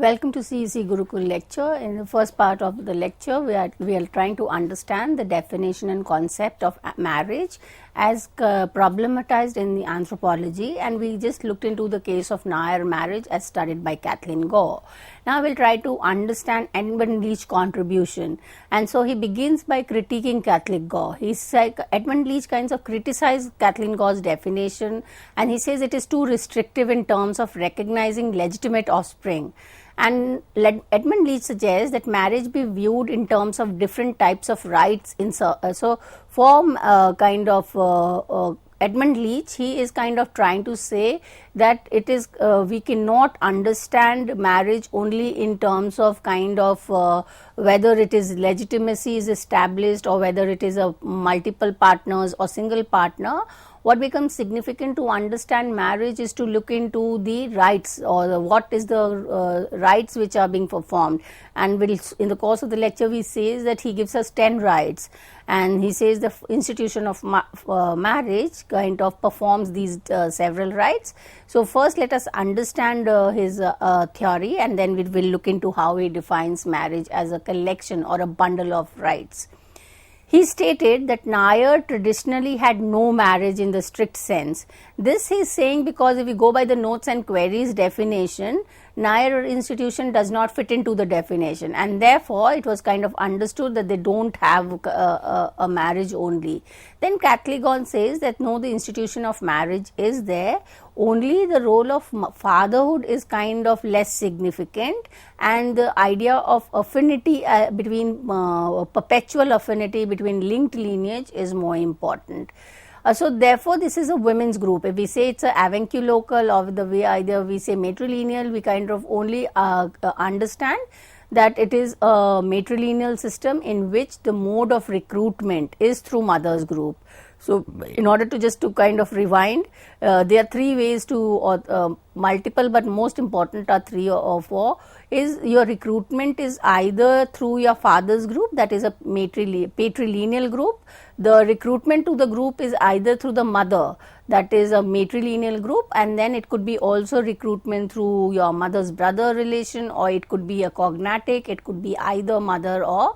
Welcome to CEC Gurukul lecture. In the first part of the lecture, we are trying to understand the definition and concept of marriage as problematized in the anthropology, and we just looked into the case of Nair marriage as studied by Kathleen Gore. Now we will try to understand Edmund Leach's contribution, and so he begins by critiquing Kathleen Gore. Edmund Leach kinds of criticized Kathleen Gore's definition, and he says it is too restrictive in terms of recognizing legitimate offspring. And Edmund Leach suggests that marriage be viewed in terms of different types of rights. Edmund Leach, he is kind of trying to say that it is we cannot understand marriage only in terms of whether it is legitimacy is established or whether it is a multiple partners or single partner. What becomes significant to understand marriage is to look into the rights or what is the rights which are being performed. And in the course of the lecture, we say that he gives us 10 rights, and he says the institution of marriage kind of performs these several rights. So first, let us understand his theory, and then we will look into how he defines marriage as a collection or a bundle of rights. He stated that Nair traditionally had no marriage in the strict sense. This he is saying because if we go by the notes and queries definition, Nair institution does not fit into the definition, and therefore it was kind of understood that they don't have a marriage only. Then Kathleen Gore says that no, the institution of marriage is there, only the role of fatherhood is kind of less significant, and the idea of affinity between perpetual affinity between linked lineage is more important. So therefore, this is a women's group. If we say it's a avunculocal or the way either we say matrilineal, we kind of only understand that it is a matrilineal system in which the mode of recruitment is through mother's group. So in order to just to kind of rewind, there are three ways to multiple, but most important are three or four. Is your recruitment is either through your father's group, that is a patrilineal group. The recruitment to the group is either through the mother, that is a matrilineal group, and then it could be also recruitment through your mother's brother relation, or it could be a cognatic, it could be either mother or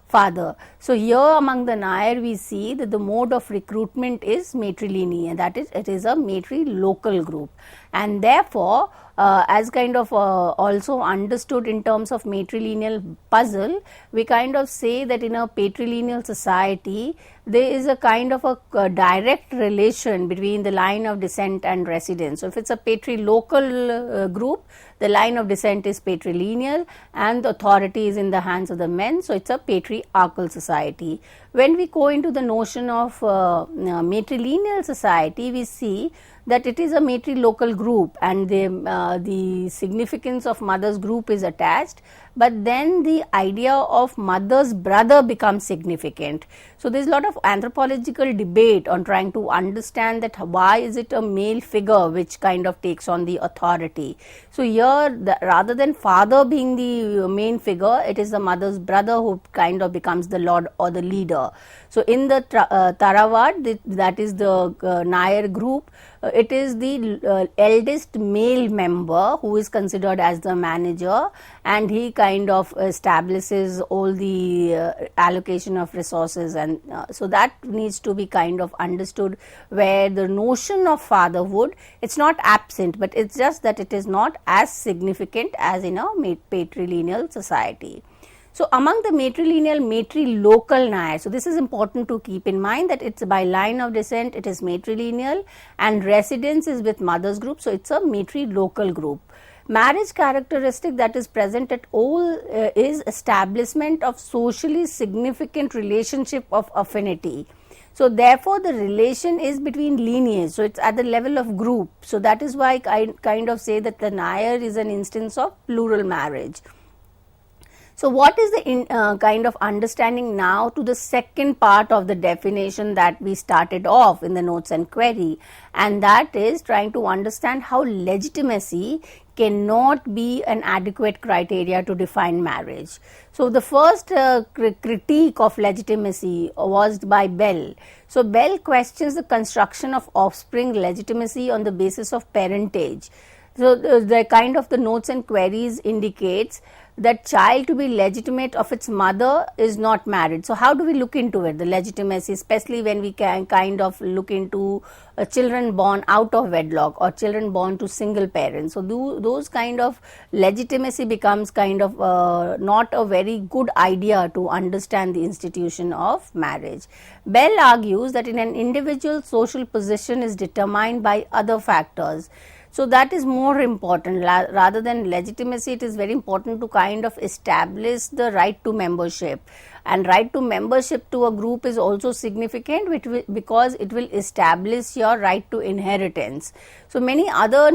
father. So here among the Nair we see that the mode of recruitment is matrilineal, that is it is a matrilocal group, and therefore as kind of also understood in terms of matrilineal puzzle, we kind of say that in a patrilineal society there is a kind of a direct relation between the line of descent and residence. So if it's a patrilocal group, the line of descent is patrilineal and the authority is in the hands of the men, so it's a patriarchal society. When we go into the notion of matrilineal society, we see that it is a matrilocal group, and the significance of mother's group is attached, but then the idea of mother's brother becomes significant. So there is a lot of anthropological debate on trying to understand that why is it a male figure which kind of takes on the authority. So here rather than father being the main figure, it is the mother's brother who kind of becomes the lord or the leader. So in the Tharawad, that is the Nair group, it is the eldest male member who is considered as the manager, and he kind of establishes all the allocation of resources, and so that needs to be kind of understood, where the notion of fatherhood, it's not absent, but it's just that it is not as significant as in a patrilineal society. So among the matrilocal Nair, so this is important to keep in mind that it's by line of descent, it is matrilineal, and residence is with mother's group, so it's a matrilocal group. Marriage characteristic that is present at all is establishment of socially significant relationship of affinity. So therefore the relation is between lineage, so it's at the level of group. So that is why I kind of say that the Nair is an instance of plural marriage. So what is the kind of understanding now to the second part of the definition that we started off in the notes and query, and that is trying to understand how legitimacy cannot be an adequate criteria to define marriage. So the first critique of legitimacy was by Bell. So Bell questions the construction of offspring legitimacy on the basis of parentage. So the kind of the notes and queries indicates that child to be legitimate of its mother is not married. So how do we look into it, the legitimacy, especially when we can kind of look into children born out of wedlock or children born to single parents. So those kind of legitimacy becomes kind of not a very good idea to understand the institution of marriage. Bell argues that in an individual, social position is determined by other factors. So that is more important rather than legitimacy. It is very important to kind of establish the right to membership, and right to membership to a group is also significant because it will establish your right to inheritance. So many other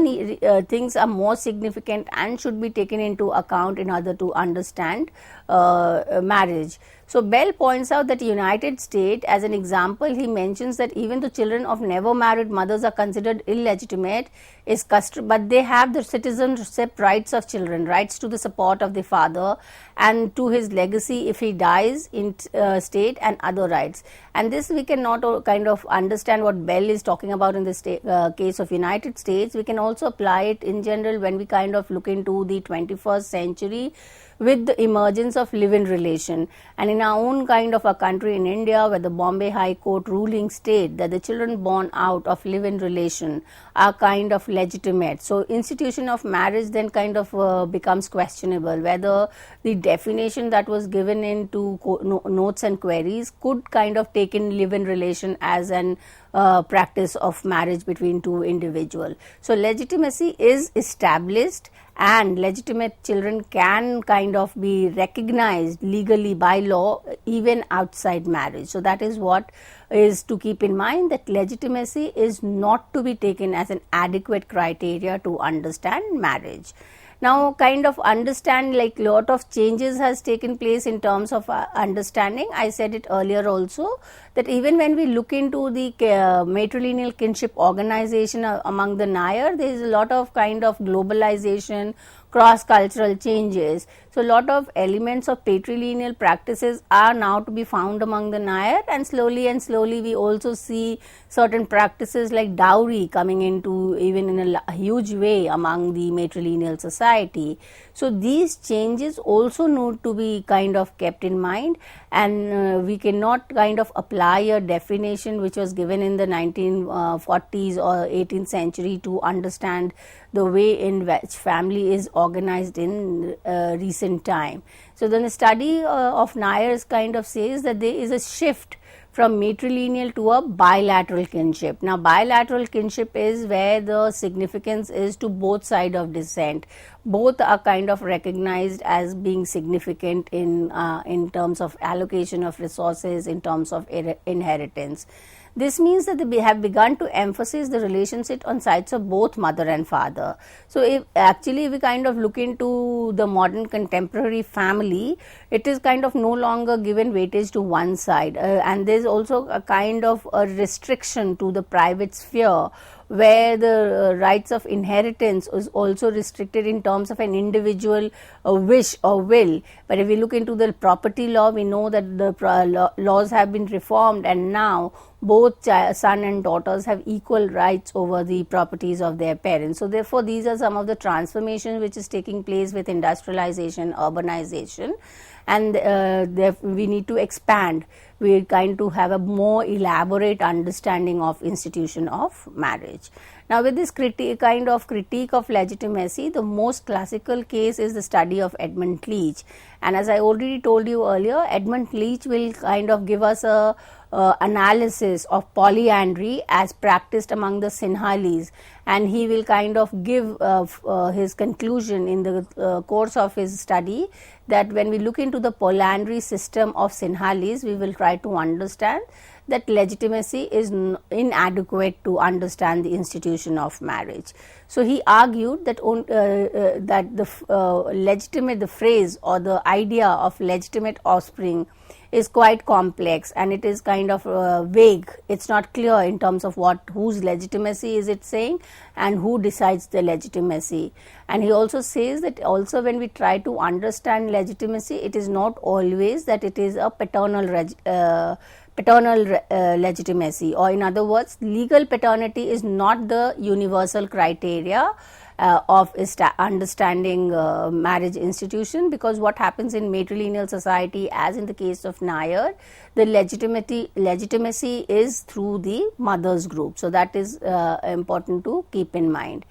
things are more significant and should be taken into account in order to understand marriage. So Bell points out that United States, as an example, he mentions that even though children of never married mothers are considered illegitimate, but they have the citizenship rights of children, rights to the support of the father and to his legacy if he dies in state, and other rights. And this we cannot kind of understand what Bell is talking about in the case of United States. We can also apply it in general when we kind of look into the 21st century with the emergence of live-in relation. And in our own kind of a country in India, where the Bombay High Court ruling state that the children born out of live-in relation are kind of legitimate. So institution of marriage then kind of becomes questionable, whether the definition that was given into notes and queries could kind of take in live-in relation as an practice of marriage between two individuals. So legitimacy is established, and legitimate children can kind of be recognized legally by law even outside marriage. So that is what is to keep in mind, that legitimacy is not to be taken as an adequate criteria to understand marriage. Now kind of understand, like lot of changes has taken place in terms of understanding. I said it earlier also that even when we look into the matrilineal kinship organization among the Nair, there is a lot of kind of globalization, cross-cultural changes. So, a lot of elements of patrilineal practices are now to be found among the Nair, and slowly we also see certain practices like dowry coming into even in a huge way among the matrilineal society. So, these changes also need to be kind of kept in mind, and we cannot kind of apply a definition which was given in the 1940s or 18th century to understand the way in which family is organized in recent time. So, then the study of Nairs kind of says that there is a shift from matrilineal to a bilateral kinship. Now, bilateral kinship is where the significance is to both sides of descent. Both are kind of recognized as being significant in terms of allocation of resources, in terms of inheritance. This means that they have begun to emphasize the relationship on sides of both mother and father. So, if actually we kind of look into the modern contemporary family, it is kind of no longer given weightage to one side, and there is also a kind of a restriction to the private sphere, where the rights of inheritance is also restricted in terms of an individual wish or will. But if we look into the property law, we know that the laws have been reformed, and now both son and daughters have equal rights over the properties of their parents. So, therefore, these are some of the transformations which is taking place with industrialization, urbanization, and we need to expand. We are kind to have a more elaborate understanding of institution of marriage. Now, with this kind of critique of legitimacy, the most classical case is the study of Edmund Leach. And as I already told you earlier, Edmund Leach will kind of give us a analysis of polyandry as practiced among the Sinhalese, and he will kind of give his conclusion in the course of his study that when we look into the polyandry system of Sinhalese, we will try to understand that legitimacy is inadequate to understand the institution of marriage. So, he argued that that the phrase or the idea of legitimate offspring is quite complex, and it is kind of vague. It is not clear in terms of whose legitimacy is it saying and who decides the legitimacy. And he also says that also when we try to understand legitimacy, it is not always that it is a paternal legitimacy, or in other words, legal paternity is not the universal criteria, of understanding marriage institution, because what happens in matrilineal society, as in the case of Nair, the legitimacy is through the mothers group. So, that is important to keep in mind.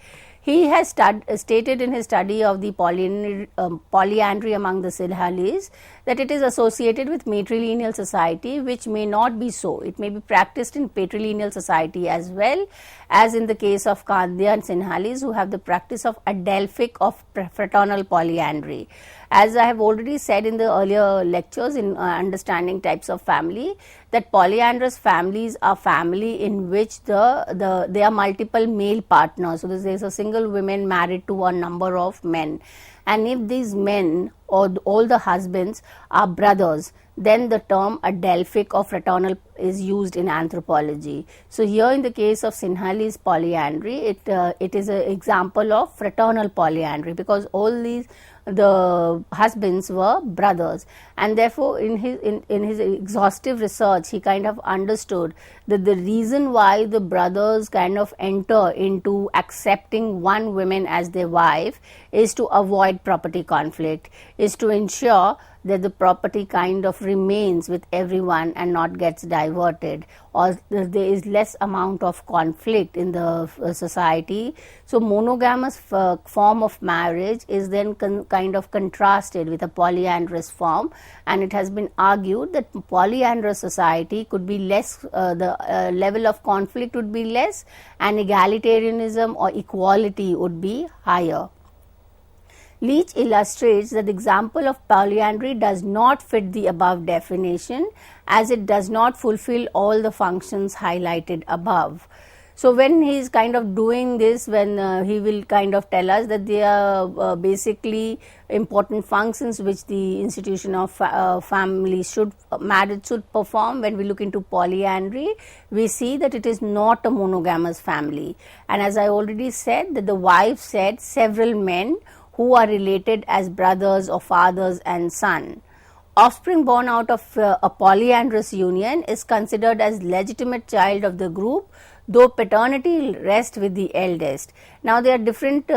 He has stated in his study of the polyandry among the Sinhalese that it is associated with matrilineal society, which may not be so. It may be practiced in patrilineal society as well, as in the case of Kandya and Sinhalese, who have the practice of adelphic of fraternal polyandry. As I have already said in the earlier lectures in understanding types of family, that polyandrous families are family in which there are multiple male partners. So, there is a single woman married to a number of men, and if these men or all the husbands are brothers, then the term adelphic or fraternal is used in anthropology. So, here in the case of Sinhalese polyandry, it is an example of fraternal polyandry, because all these the husbands were brothers, and therefore in his exhaustive research he kind of understood that the reason why the brothers kind of enter into accepting one woman as their wife is to avoid property conflict, is to ensure that the property kind of remains with everyone and not gets diverted, or there is less amount of conflict in the society. So, monogamous form of marriage is then kind of contrasted with a polyandrous form, and it has been argued that polyandrous society could be less, the level of conflict would be less, and egalitarianism or equality would be higher. Leach illustrates that the example of polyandry does not fit the above definition, as it does not fulfill all the functions highlighted above. So, when he is kind of doing this, when he will kind of tell us that they are basically important functions which the institution of marriage should perform. When we look into polyandry, we see that it is not a monogamous family, and as I already said, that the wife said several men who are related as brothers or fathers and son. Offspring born out of a polyandrous union is considered as legitimate child of the group, though paternity rests with the eldest. Now, there are different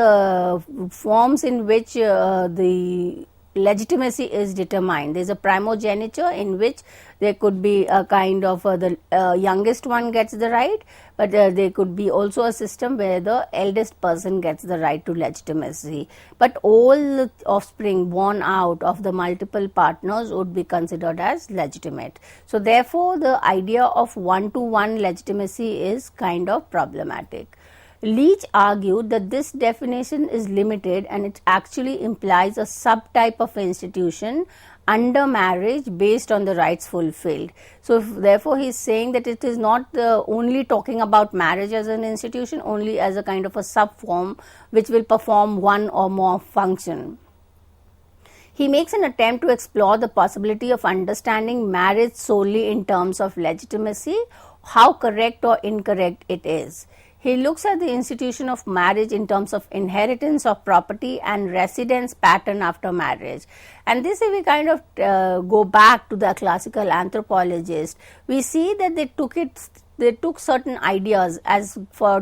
forms in which the legitimacy is determined. There is a primogeniture in which there could be a kind of the youngest one gets the right, but there could be also a system where the eldest person gets the right to legitimacy. But all the offspring born out of the multiple partners would be considered as legitimate. So, therefore, the idea of one-to-one legitimacy is kind of problematic. Leach argued that this definition is limited and it actually implies a subtype of institution under marriage based on the rights fulfilled. So, therefore, he is saying that it is not only talking about marriage as an institution, only as a kind of a subform which will perform one or more function. He makes an attempt to explore the possibility of understanding marriage solely in terms of legitimacy, how correct or incorrect it is. He looks at the institution of marriage in terms of inheritance of property and residence pattern after marriage. And this, if we kind of go back to the classical anthropologists, we see that they took certain ideas as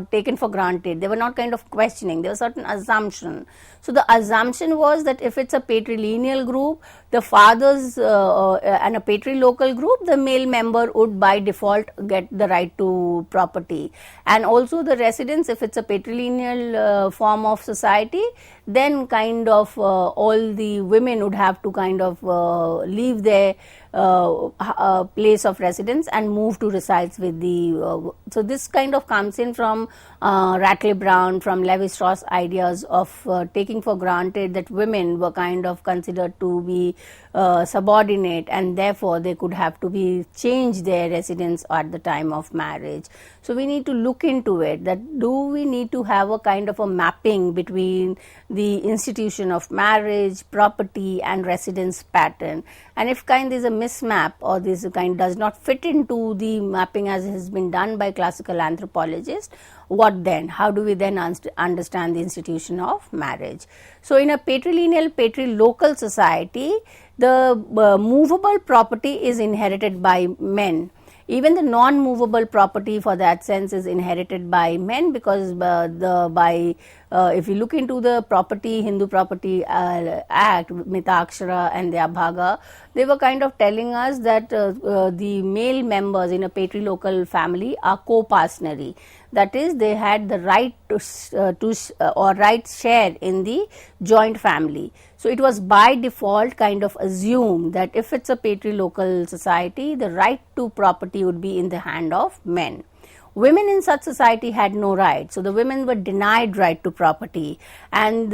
taken for granted. They were not kind of questioning, there was certain assumption. So, the assumption was that if it's a patrilineal group, the fathers and a patrilocal group, the male member would by default get the right to property. And also the residence, if it's a patrilineal form of society, then kind of all the women would have to kind of leave their place of residence and move to resides with the so this kind of comes in from Rattler Brown, from Levi-Strauss ideas of taking for granted that women were kind of considered to be subordinate, and therefore they could have to be change their residence at the time of marriage. So, we need to look into it, that do we need to have a kind of a mapping between the institution of marriage, property and residence pattern, and if kind there is a mismap or this kind does not fit into the mapping as has been done by classical anthropologists, what then? How do we then understand the institution of marriage? So, in a patrilineal, patrilocal society, the movable property is inherited by men. Even the non-movable property for that sense is inherited by men, because if you look into the property, Hindu Property Act, Mitakshara and the Abhaga, they were kind of telling us that the male members in a patrilocal family are co-partnering. That is, they had the right or right share in the joint family. So it was by default kind of assumed that if it's a patrilocal society, the right to property would be in the hand of men. Women in such society had no right, so the women were denied right to property. And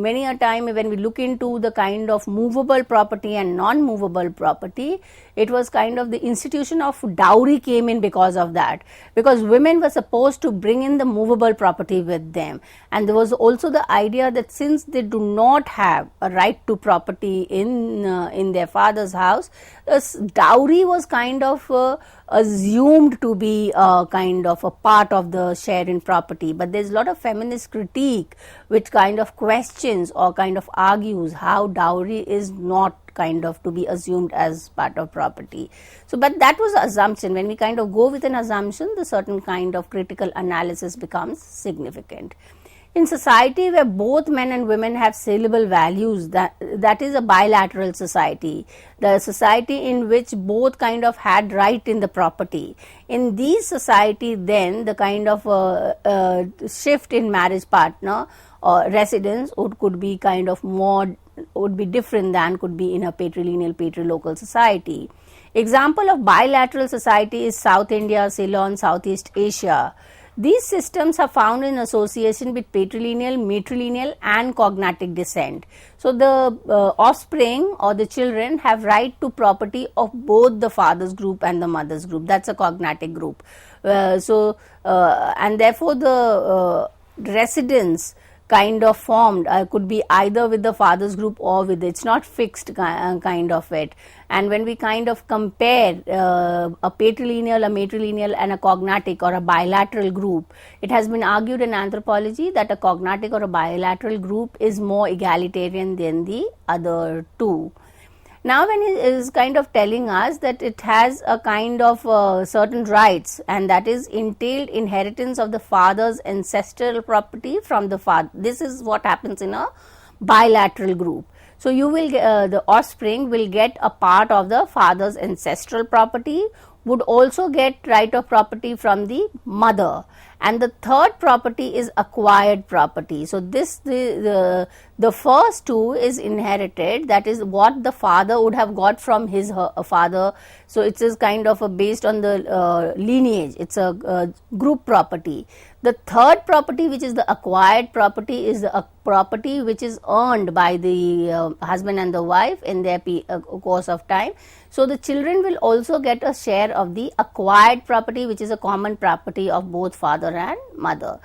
many a time when we look into the kind of movable property and non-movable property, it was kind of the institution of dowry came in because of that, because women were supposed to bring in the movable property with them. And there was also the idea that since they do not have a right to property in their father's house, dowry was kind of assumed to be kind of a part of the share in property. But there's a lot of feminist critique which kind of questions or kind of argues how dowry is not kind of to be assumed as part of property. So, but that was the assumption. When we kind of go with an assumption, the certain kind of critical analysis becomes significant. In society where both men and women have saleable values, that is a bilateral society, the society in which both kind of had right in the property. In these society, then the kind of shift in marriage partner or residence could be kind of more, would be different than could be in a patrilineal patrilocal society. Example of bilateral society is South India, Ceylon, Southeast Asia. These systems are found in association with patrilineal, matrilineal and cognatic descent. So, the offspring or the children have right to property of both the father's group and the mother's group. That is a cognatic group. And therefore, the residence kind of formed could be either with the father's group or with it's not fixed kind of it. And when we kind of compare a patrilineal, a matrilineal and a cognatic or a bilateral group, it has been argued in anthropology that a cognatic or a bilateral group is more egalitarian than the other two. Now, when it is kind of telling us that it has a kind of certain rights, and that is entailed inheritance of the father's ancestral property from the father. This is what happens in a bilateral group. So, you will the offspring will get a part of the father's ancestral property, would also get right of property from the mother, and the third property is acquired property. So, this the first two is inherited, that is what the father would have got from his father. So, it is kind of based on the lineage, it is a group property. The third property, which is the acquired property, is the property which is earned by the husband and the wife in their course of time. So, the children will also get a share of the acquired property, which is a common property of both father and mother.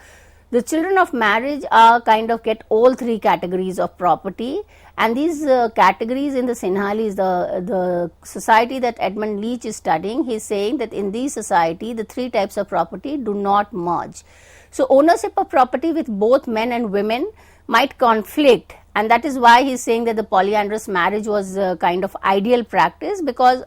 The children of marriage are kind of get all three categories of property, and these categories in the Sinhalese, the society that Edmund Leach is studying, he is saying that in these society the three types of property do not merge. So, ownership of property with both men and women might conflict, and that is why he is saying that the polyandrous marriage was kind of ideal practice, because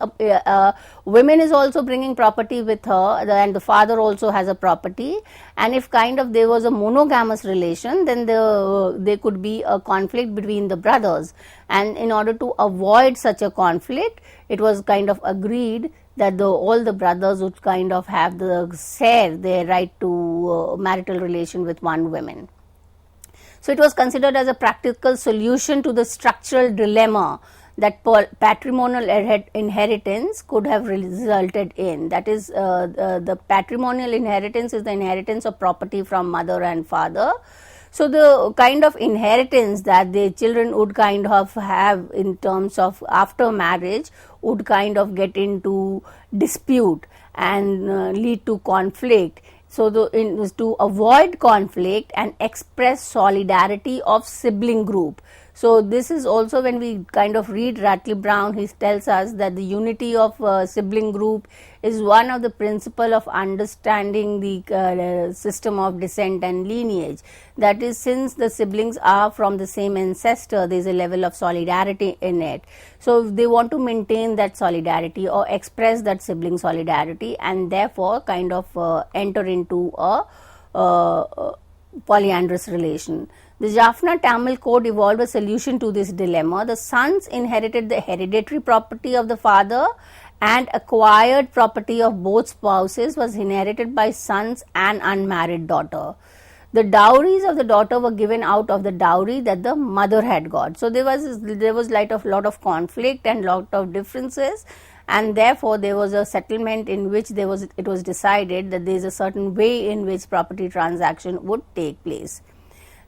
women is also bringing property with her, and the father also has a property, and if kind of there was a monogamous relation, then there could be a conflict between the brothers, and in order to avoid such a conflict, it was kind of agreed that all the brothers would kind of have share their right to marital relation with one woman. So, it was considered as a practical solution to the structural dilemma that patrimonial inheritance could have resulted in. That is, the patrimonial inheritance is the inheritance of property from mother and father. So, the kind of inheritance that the children would kind of have in terms of after marriage would kind of get into dispute and lead to conflict. So, to avoid conflict and express solidarity of sibling group. So this is also when we kind of read Rattly Brown, he tells us that the unity of sibling group is one of the principle of understanding the system of descent and lineage. That is, since the siblings are from the same ancestor, there is a level of solidarity in it. So if they want to maintain that solidarity or express that sibling solidarity, and therefore kind of enter into a polyandrous relation. The Jaffna Tamil Code evolved a solution to this dilemma. The sons inherited the hereditary property of the father, and acquired property of both spouses was inherited by sons and unmarried daughter. The dowries of the daughter were given out of the dowry that the mother had got. So there was lot of conflict and lot of differences, and therefore there was a settlement in which it was decided that there is a certain way in which property transaction would take place.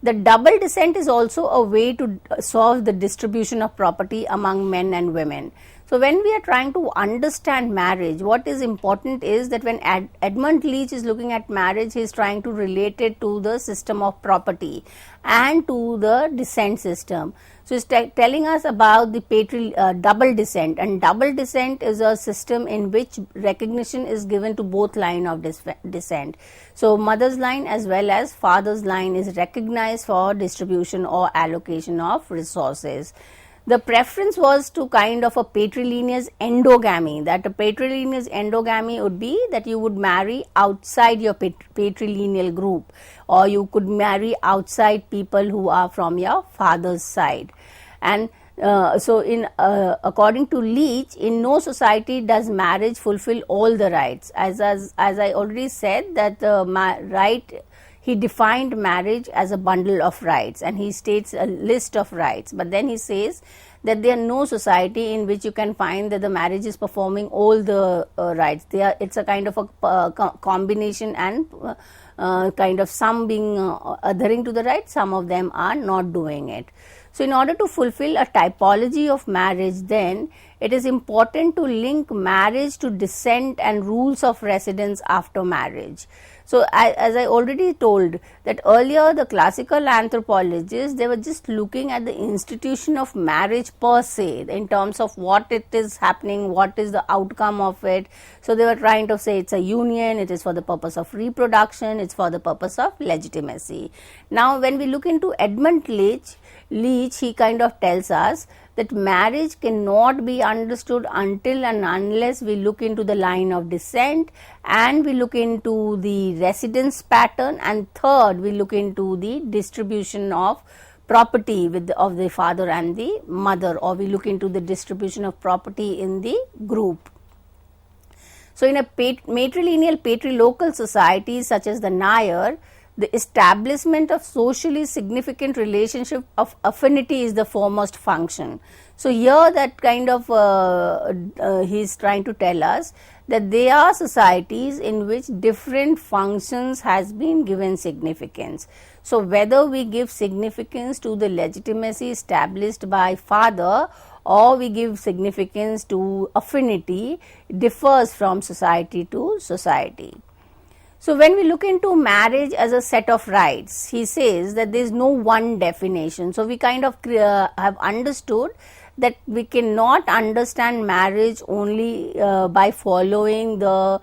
The double descent is also a way to solve the distribution of property among men and women. So when we are trying to understand marriage, what is important is that when Edmund Leach is looking at marriage, he is trying to relate it to the system of property and to the descent system. So he's telling us about the double descent, and double descent is a system in which recognition is given to both line of descent. So mother's line as well as father's line is recognized for distribution or allocation of resources. The preference was to kind of a patrilineal endogamy, that a patrilineal endogamy would be that you would marry outside your patrilineal group, or you could marry outside people who are from your father's side. And according to Leach, in no society does marriage fulfill all the rights. As I already said, that he defined marriage as a bundle of rights, and he states a list of rights. But then he says that there are no society in which you can find that the marriage is performing all the rights. It's a kind of a combination, and kind of some being adhering to the rights, some of them are not doing it. So in order to fulfill a typology of marriage, then it is important to link marriage to descent and rules of residence after marriage. So as I already told that earlier, the classical anthropologists, they were just looking at the institution of marriage per se, in terms of what it is happening, what is the outcome of it. So they were trying to say it's a union, it is for the purpose of reproduction, it's for the purpose of legitimacy. Now when we look into Edmund Leach, he kind of tells us that marriage cannot be understood until and unless we look into the line of descent, and we look into the residence pattern, and third, we look into the distribution of property of the father and the mother, or we look into the distribution of property in the group. So in a matrilineal patrilocal society such as the Nair, the establishment of socially significant relationship of affinity is the foremost function. So here that kind of he is trying to tell us that there are societies in which different functions has been given significance. So whether we give significance to the legitimacy established by father, or we give significance to affinity, differs from society to society. So when we look into marriage as a set of rights, he says that there is no one definition. So we kind of have understood that we cannot understand marriage only by following the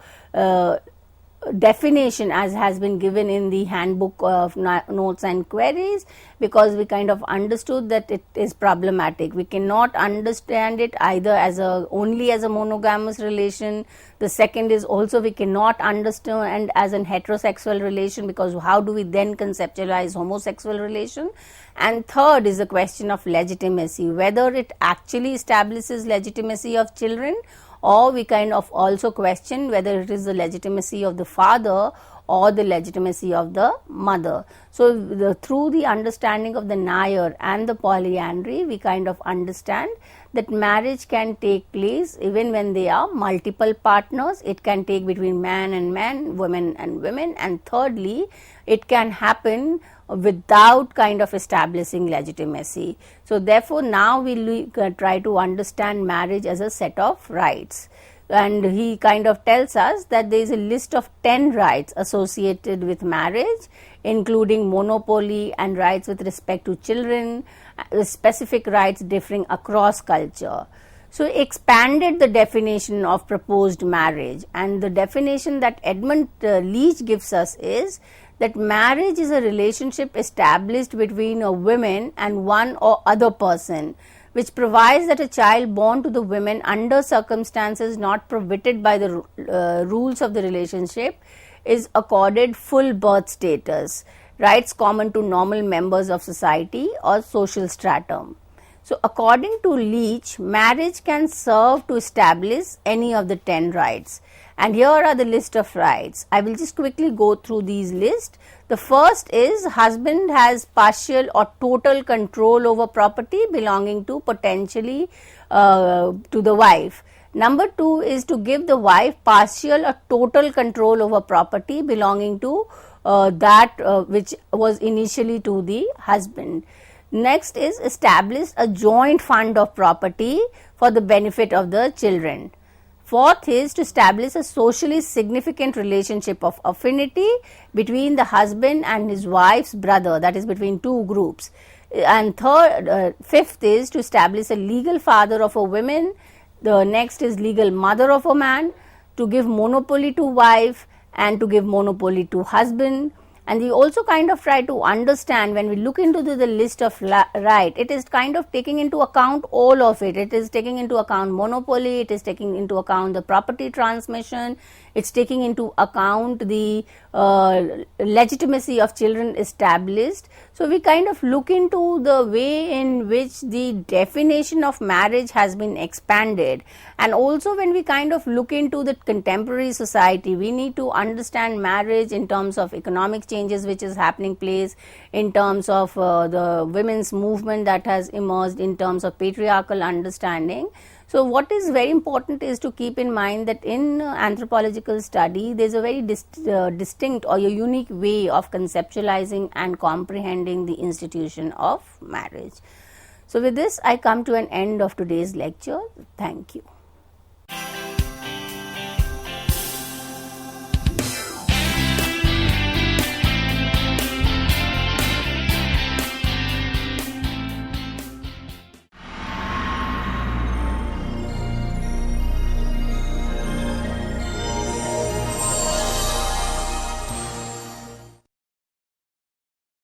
definition as has been given in the handbook of notes and queries, because we kind of understood that it is problematic. We cannot understand it either as only as a monogamous relation. The second is also we cannot understand as an heterosexual relation, because how do we then conceptualize homosexual relation? And third is the question of legitimacy, whether it actually establishes legitimacy of children, or we kind of also question whether it is the legitimacy of the father or the legitimacy of the mother. So through the understanding of the Nair and the polyandry, we kind of understand that marriage can take place even when there are multiple partners. It can take between man and man, women and women, and thirdly, it can happen without kind of establishing legitimacy. So therefore now we try to understand marriage as a set of rights, and he kind of tells us that there is a list of 10 rights associated with marriage, including monopoly and rights with respect to children, specific rights differing across culture. So, expanded the definition of proposed marriage, and the definition that Edmund Leach gives us is that marriage is a relationship established between a woman and one or other person, which provides that a child born to the women under circumstances not prohibited by the rules of the relationship is accorded full birth status, rights common to normal members of society or social stratum. So, according to Leach, marriage can serve to establish any of the 10 rights. And here are the list of rights. I will just quickly go through these lists. The first is husband has partial or total control over property belonging to potentially to the wife. Number 2 is to give the wife partial or total control over property belonging to which was initially to the husband. Next is establish a joint fund of property for the benefit of the children. Fourth is to establish a socially significant relationship of affinity between the husband and his wife's brother, that is between two groups. And fifth is to establish a legal father of a woman. The next is legal mother of a man, to give monopoly to wife and to give monopoly to husband. And we also kind of try to understand when we look into the list of right, it is kind of taking into account all of it. It is taking into account monopoly, it is taking into account the property transmission, it's taking into account the legitimacy of children established. So, we kind of look into the way in which the definition of marriage has been expanded, and also when we kind of look into the contemporary society, we need to understand marriage in terms of economic changes which is happening place, in terms of the women's movement that has emerged, in terms of patriarchal understanding. So, what is very important is to keep in mind that in anthropological study, there is a very distinct or a unique way of conceptualizing and comprehending the institution of marriage. So, with this, I come to an end of today's lecture. Thank you.